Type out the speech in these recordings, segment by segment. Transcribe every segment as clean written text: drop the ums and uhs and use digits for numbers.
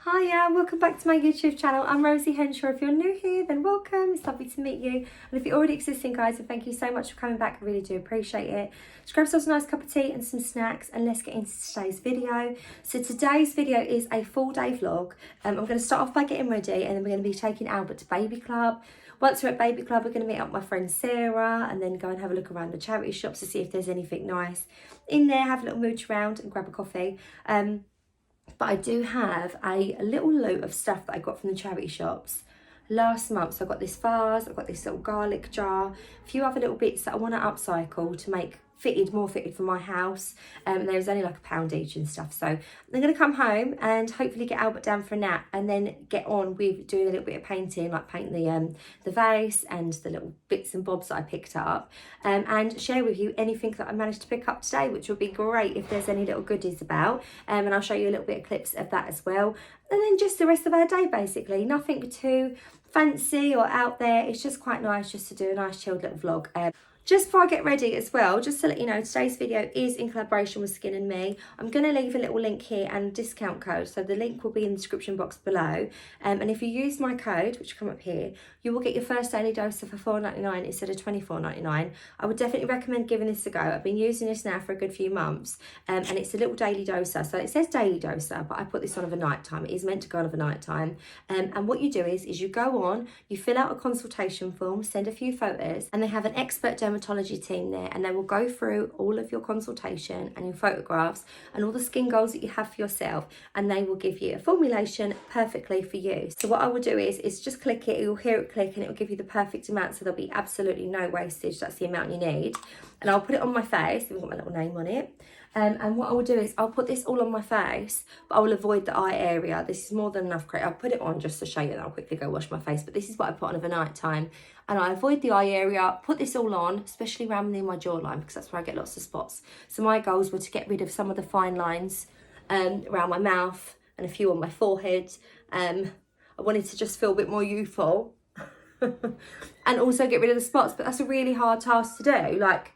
Hiya, welcome back to my YouTube channel. I'm Rosie Henshaw. If you're new here, then welcome. It's lovely to meet you. And if you're already existing, guys, then thank you so much for coming back. I really do appreciate it. Just grab yourself a nice cup of tea and some snacks, and let's get into today's video. So today's video is a full day vlog. I'm going to start off by getting ready, and then we're going to be taking Albert to Baby Club. Once we're at Baby Club, we're going to meet up with my friend Sarah and then go and have a look around the charity shops to see if there's anything nice in there, have a little mooch around and grab a coffee. But I do have a little load of stuff that I got from the charity shops last month. So I got this vase, I've got this little garlic jar, a few other little bits that I want to upcycle to make more fitted for my house. And there was only like £1 each and stuff. So I'm going to come home and hopefully get Albert down for a nap and then get on with doing a little bit of painting, like paint the vase and the little bits and bobs that I picked up, and share with you anything that I managed to pick up today, which would be great if there's any little goodies about. And I'll show you a little bit of clips of that as well. And then just the rest of our day, basically. Nothing too fancy or out there. It's just quite nice just to do a nice chilled little vlog. Just before I get ready as well, just to let you know, today's video is in collaboration with Skin and Me. I'm going to leave a little link here and a discount code. So the link will be in the description box below. And if you use my code, which will come up here, you will get your first daily doser for $4.99 instead of $24.99. I would definitely recommend giving this a go. I've been using this now for a good few months. And it's a little daily doser. So it says daily doser, but I put this on over night time. It is meant to go on over night time. And what you do is you go on, you fill out a consultation form, send a few photos, and they have an expert dermatology team there, and they will go through all of your consultation and your photographs and all the skin goals that you have for yourself, and they will give you a formulation perfectly for you. So what I will do is just click it, you'll hear it click, and it will give you the perfect amount, so there'll be absolutely no wastage. That's the amount you need. And I'll put it on my face. I've got my little name on it. And what I will do is I'll put this all on my face, but I will avoid the eye area. This is more than enough. I'll put it on just to show you, and I'll quickly go wash my face. But this is what I put on over night time. And I avoid the eye area, put this all on, especially around near my jawline, because that's where I get lots of spots. So my goals were to get rid of some of the fine lines around my mouth and a few on my forehead. I wanted to just feel a bit more youthful and also get rid of the spots. But that's a really hard task to do. Like,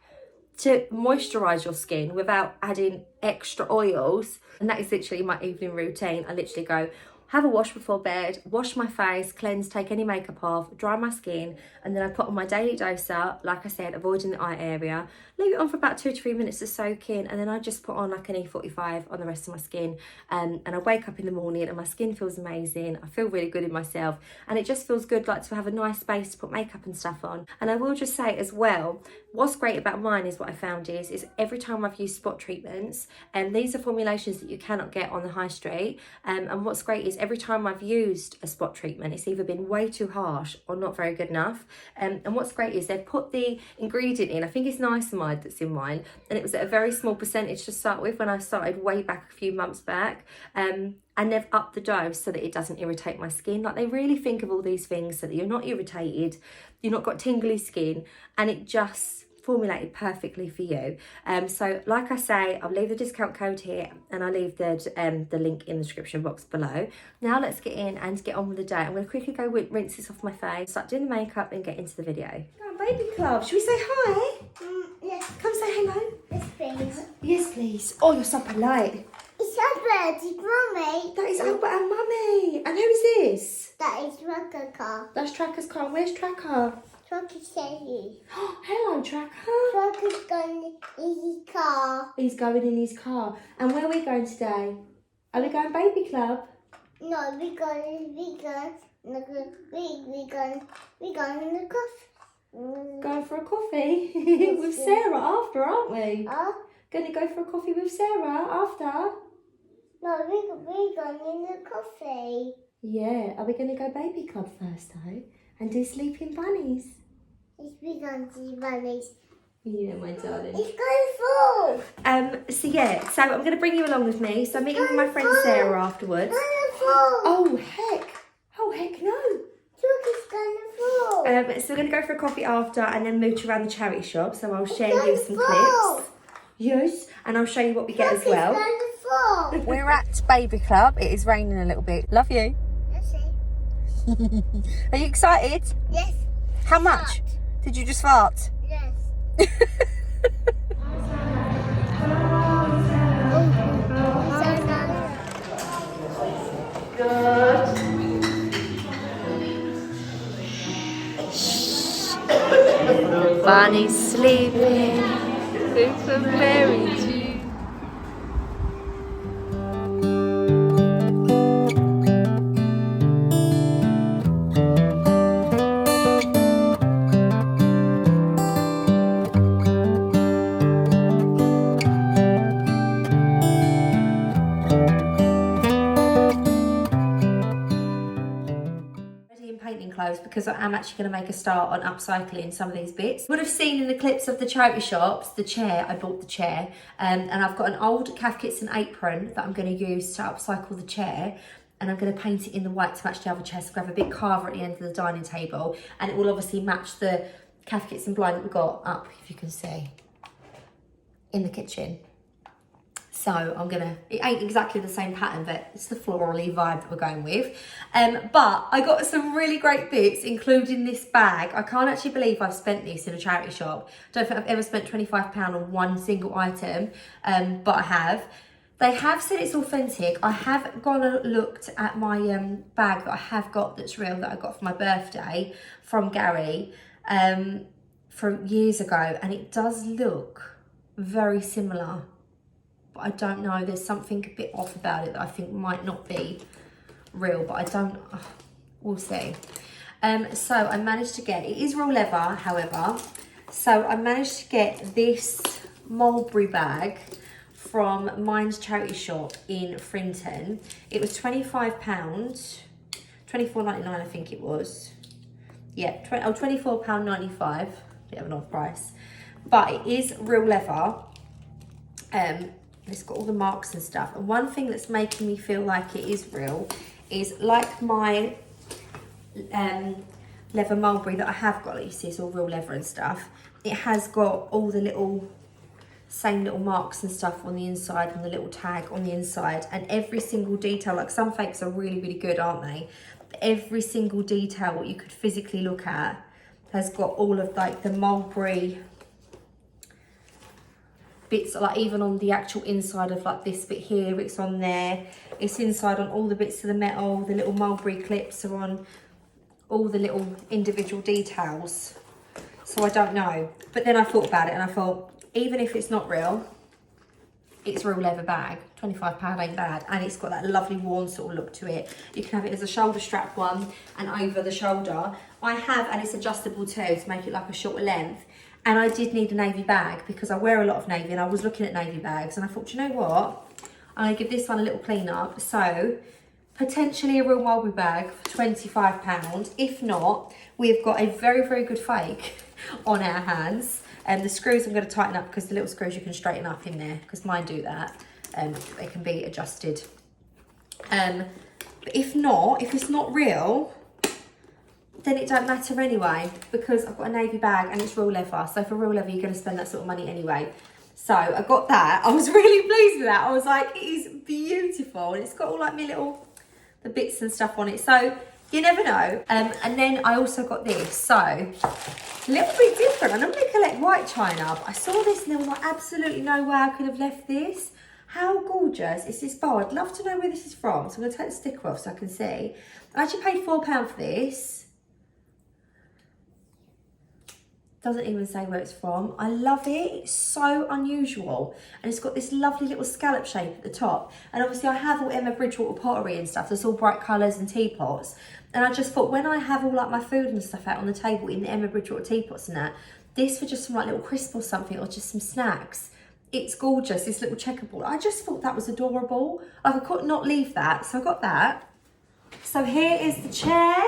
to moisturize your skin without adding extra oils. And that is literally my evening routine. I literally go have a wash before bed, wash my face, cleanse, take any makeup off, dry my skin, and then I put on my daily doser, like I said, avoiding the eye area, leave it on for about 2 to 3 minutes to soak in, and then I just put on like an E45 on the rest of my skin. And I wake up in the morning and my skin feels amazing. I feel really good in myself, and it just feels good, like, to have a nice space to put makeup and stuff on. And I will just say as well, what's great about mine is what I found is every time I've used spot treatments, and these are formulations that you cannot get on the high street, and what's great is every time I've used a spot treatment, it's either been way too harsh or not very good enough. And what's great is they've put the ingredient in, I think it's niacinamide that's in mine, and it was at a very small percentage to start with when I started way back a few months back. And they've upped the dose so that it doesn't irritate my skin. Like, they really think of all these things so that you're not irritated, you're not got tingly skin, and it just formulated perfectly for you. So like I say, I'll leave the discount code here, and I'll leave the link in the description box below. Now let's get in and get on with the day. I'm going to quickly go rinse this off my face, start doing the makeup, and get into the video. Oh, Baby Club, should we say hi? Yes. Come say hello. Yes, please. Yes, please. Oh, you're so polite. It's Albert, it's Mummy. That is Albert and Mummy. And who is this? That is Tracker car. That's Tracker's car. Where's Tracker? Tracker's Sherry. Hello, Tracker. Tracker's going in his car. He's going in his car. And where are we going today? Are we going Baby Club? No, we're going in the coffee. Going for a coffee with Sarah after, aren't we? Going to go for a coffee with Sarah after? No, we're going in the coffee. Yeah. Are we going to go Baby Club first, though? And do Sleeping Bunnies? It's we're going to see bunnies. Yeah, my darling. It's going full. So yeah, so I'm going to bring you along with me. So I'm meeting with my friend Sarah afterwards. Oh, heck. Oh, heck no. Tracker's going full. So we're going to go for a coffee after and then mooch around the charity shop. So I'll share you some clips. Yes, and I'll show you what we get as well. We're at Baby Club. It is raining a little bit. Love you. Yes. Are you excited? Yes. How much? Did you just fart? Yes. Bunny's sleeping. It's a fairy tune. Painting clothes because I am actually going to make a start on upcycling some of these bits. Would have seen in the clips of the charity shops, the chair, I bought the chair, and I've got an old Calf Kitson apron that I'm going to use to upcycle the chair, and I'm going to paint it in the white to match the other chair, so I have a big carver at the end of the dining table, and it will obviously match the Calf Kitson blind that we got up, if you can see, in the kitchen. So I'm gonna, it ain't exactly the same pattern, but it's the florally vibe that we're going with. But I got some really great bits, including this bag. I can't actually believe I've spent this in a charity shop. I don't think I've ever spent £25 on one single item, but I have. They have said it's authentic. I have gone and looked at my bag that I have got that's real, that I got for my birthday from Gary from years ago, and it does look very similar. But I don't know, there's something a bit off about it that I think might not be real, but I don't, we'll see. So I managed to get, it is real leather, however, so I managed to get this mulberry bag from Mind's charity shop in Frinton. It was £25, £24.99 I think it was. Yeah, £24.95, bit of an odd price. But it is real leather. It's got all the marks and stuff. And one thing that's making me feel like it is real is like my leather mulberry that I have got, like you see, it's all real leather and stuff. It has got all the little, same little marks and stuff on the inside and the little tag on the inside. And every single detail, like some fakes are really, really good, aren't they? But every single detail, what you could physically look at, has got all of like the mulberry bits, like even on the actual inside of like this bit here, it's on there. It's inside on all the bits of the metal. The little mulberry clips are on all the little individual details. So I don't know. But then I thought about it and I thought, even if it's not real, it's a real leather bag. £25 ain't bad. And it's got that lovely worn sort of look to it. You can have it as a shoulder strap one and over the shoulder. I have, and it's adjustable too to make it like a shorter length. And I did need a navy bag because I wear a lot of navy, and I was looking at navy bags and I thought, you know what? I'm gonna give this one a little clean up. So potentially a real mulberry bag for £25. If not, we've got a very, very good fake on our hands. And the screws I'm gonna tighten up because the little screws you can straighten up in there because mine do that. They can be adjusted. But if not, if it's not real, then it don't matter anyway, because I've got a navy bag and it's real leather. So for real leather, you're going to spend that sort of money anyway. So I got that. I was really pleased with that. I was like, it is beautiful. And it's got all like my little, the bits and stuff on it. So you never know. And then I also got this. So a little bit different. I normally collect white china, but I saw this and there was like absolutely no way I could have left this. How gorgeous is this bowl? I'd love to know where this is from. So I'm going to take the sticker off so I can see. I actually paid £4 for this. Doesn't even say where it's from. I love it. It's so unusual. And it's got this lovely little scallop shape at the top. And obviously I have all Emma Bridgewater pottery and stuff. There's all bright colours and teapots. And I just thought when I have all like my food and stuff out on the table in the Emma Bridgewater teapots and that, this for just some like little crisp or something, or just some snacks. It's gorgeous, this little checkerboard. I just thought that was adorable. Like I could not leave that. So I got that. So here is the chair.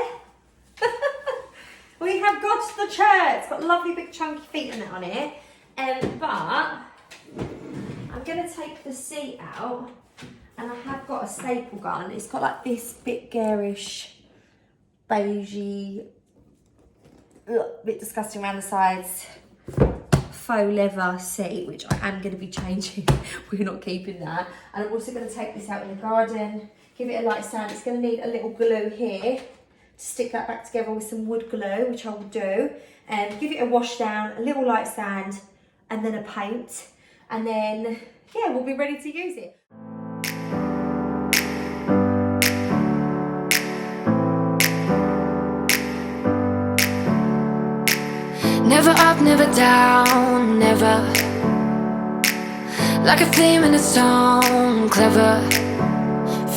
We have got the chair. It's got lovely big chunky feet on it. But I'm going to take the seat out, and I have got a staple gun. It's got like this bit garish, beigey, bit disgusting around the sides, faux leather seat, which I am going to be changing. We're not keeping that. And I'm also going to take this out in the garden, give it a light sand. It's going to need a little glue here. Stick that back together with some wood glue, which I will do, and give it a wash down, a little light sand, and then a paint, and then yeah, we'll be ready to use it. never down, never. Like a theme in a song, clever.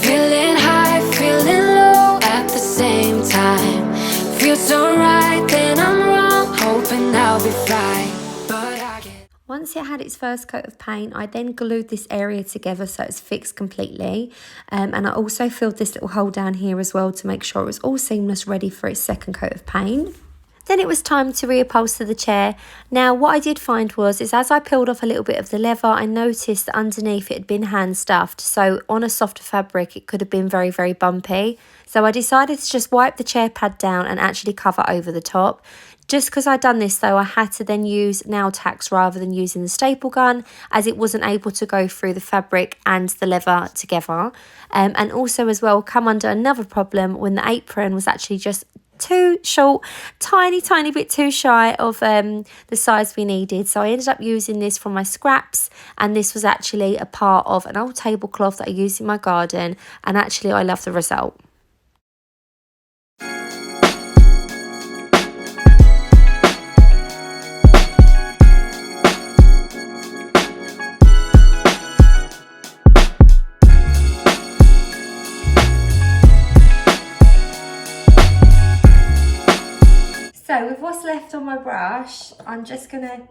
Feeling high, feeling low at the same time. Feels so right, then I'm wrong, hoping I'll be fine. But I get... Once it had its first coat of paint, I then glued this area together so it's fixed completely. And I also filled this little hole down here as well to make sure it was all seamless, ready for its second coat of paint. Then it was time to reupholster the chair. Now what I did find was, as I peeled off a little bit of the leather, I noticed that underneath it had been hand stuffed. So on a softer fabric, it could have been very, very bumpy. So I decided to just wipe the chair pad down and actually cover over the top. Just because I'd done this though, I had to then use nail tacks rather than using the staple gun, as it wasn't able to go through the fabric and the leather together. And also as well, come under another problem when the apron was actually just too short, tiny bit too shy of the size we needed. So I ended up using this from my scraps, and this was actually a part of an old tablecloth that I used in my garden, and actually I love the result. So with what's left on my brush, I'm just going to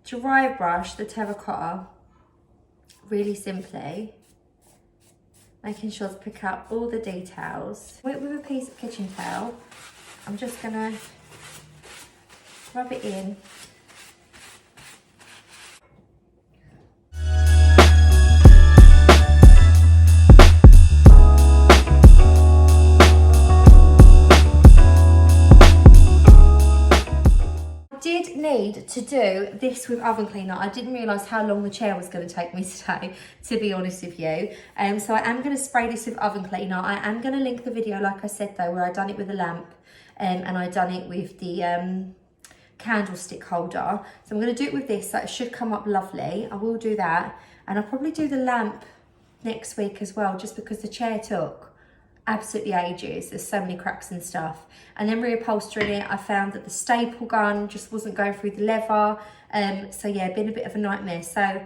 dry brush the terracotta really simply, making sure to pick up all the details. With a piece of kitchen towel, I'm just going to rub it in. Need to do this with oven cleaner. I didn't realise how long the chair was going to take me today, to be honest with you. So I am going to spray this with oven cleaner. I am going to link the video, like I said though, where I done it with a lamp, and I done it with the candlestick holder. So I'm going to do it with this, so it should come up lovely. I will do that, and I'll probably do the lamp next week as well, just because the chair took absolutely ages. There's so many cracks and stuff. And then reupholstering it, I found that the staple gun just wasn't going through the leather. So yeah, been a bit of a nightmare. So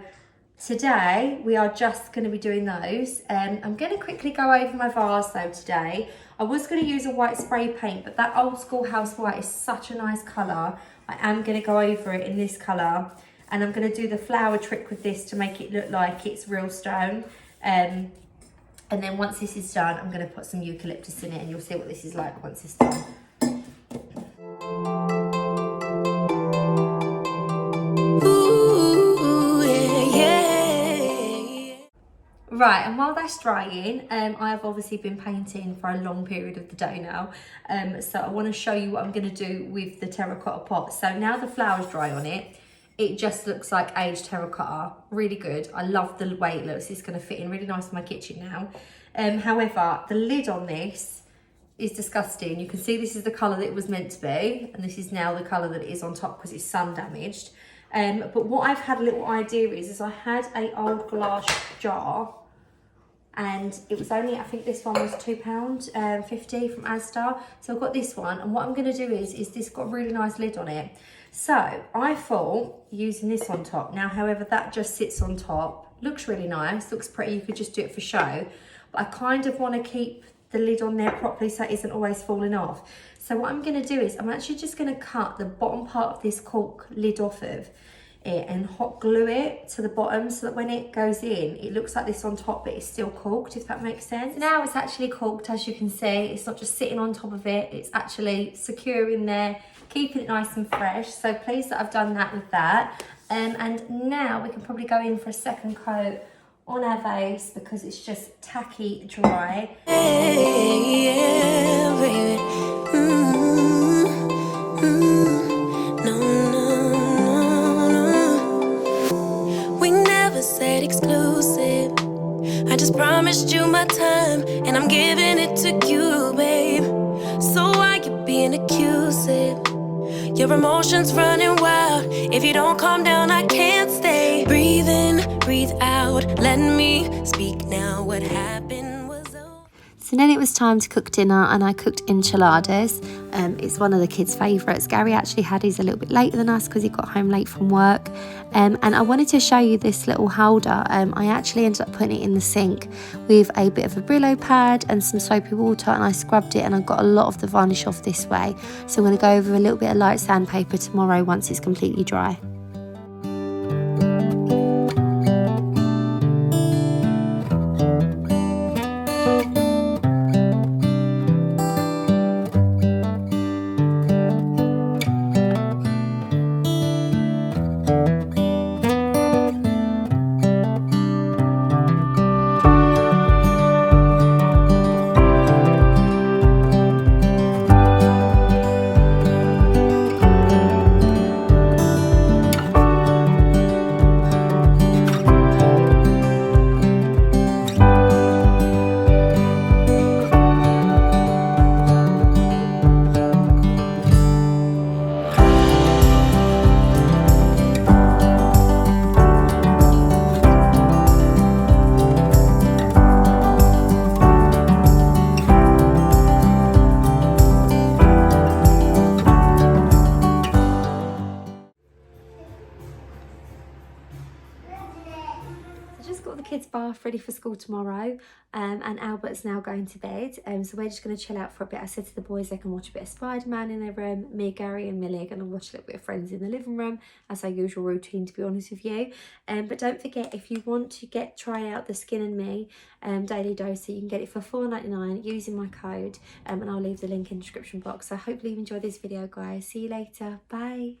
today we are just going to be doing those. I'm going to quickly go over my vase though today. I was going to use a white spray paint, but that old school house white is such a nice colour. I am going to go over it in this colour, and I'm going to do the flower trick with this to make it look like it's real stone. And then once this is done, I'm going to put some eucalyptus in it, and you'll see what this is like once it's done. Ooh, yeah. Right, and while that's drying, I've obviously been painting for a long period of the day now. So I want to show you what I'm going to do with the terracotta pot. So now the flower's dry on it, it just looks like aged terracotta. Really good. I love the way it looks. It's going to fit in really nice in my kitchen now. However, the lid on this is disgusting. You can see this is the colour that it was meant to be, and this is now the colour that it is on top because it's sun damaged. But what I've had a little idea is I had an old glass jar, and it was only, I think this one was £2.50 from Asda. So I've got this one, and what I'm going to do is this got a really nice lid on it. So I thought using this on top. Now, however, that just sits on top. Looks really nice, looks pretty. You could just do it for show. But I kind of want to keep the lid on there properly so it isn't always falling off. So what I'm going to do is I'm actually just going to cut the bottom part of this cork lid off of it and hot glue it to the bottom so that when it goes in, it looks like this on top, but it's still corked, if that makes sense. Now it's actually corked, as you can see. It's not just sitting on top of it, it's actually secure in there, keeping it nice and fresh. So pleased that I've done that with that. And now we can probably go in for a second coat on our vase because it's just tacky dry. Yeah, baby. No. We never said exclusive. I just promised you my time, and I'm giving it to you, babe. So why you being accusive? Your emotions running wild. If you don't calm down, I can't stay. Breathe in, breathe out. Let me speak now. What happened was over. So then it was time to cook dinner, and I cooked enchiladas. It's one of the kids' favourites. Gary actually had his a little bit later than us because he got home late from work. And I wanted to show you this little holder. I actually ended up putting it in the sink with a bit of a Brillo pad and some soapy water, and I scrubbed it, and I got a lot of the varnish off this way. So I'm going to go over a little bit of light sandpaper tomorrow once it's completely dry. Just got the kids' bath ready for school tomorrow, and Albert's now going to bed, so we're just going to chill out for a bit. I said to the boys they can watch a bit of Spider-Man in their room. Me, Gary and Millie are going to watch a little bit of Friends in the living room, as our usual routine, to be honest with you. But don't forget, if you want to try out the Skin and Me daily dose, you can get it for $4.99 using my code, and I'll leave the link in the description box. So hopefully you enjoyed this video, guys. See you later. Bye.